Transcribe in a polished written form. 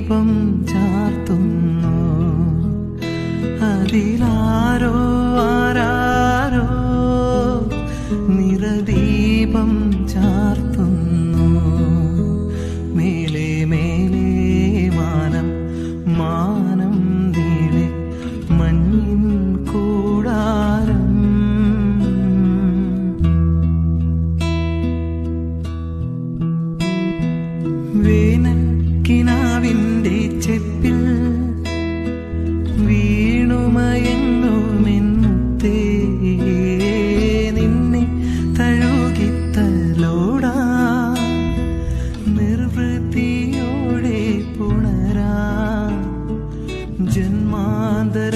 ദീപം ചാർത്തുന്നു. അതിലാരോ ആരാരോ നിറദീപം ചാർത്തുന്നു. മേലെ മേലെ മാനം മാനം നീളെ മഞ്ഞിൻ കൂടാരം. വേനൽ കിനാവിൻ്റെ ചെപ്പിൽ വീണുമയങ്ങുമെന്നേ നിന്നെ തഴുകിത്തലോടാ നിർവൃത്തിയോടെ പുണരാ ജന്മാന്തര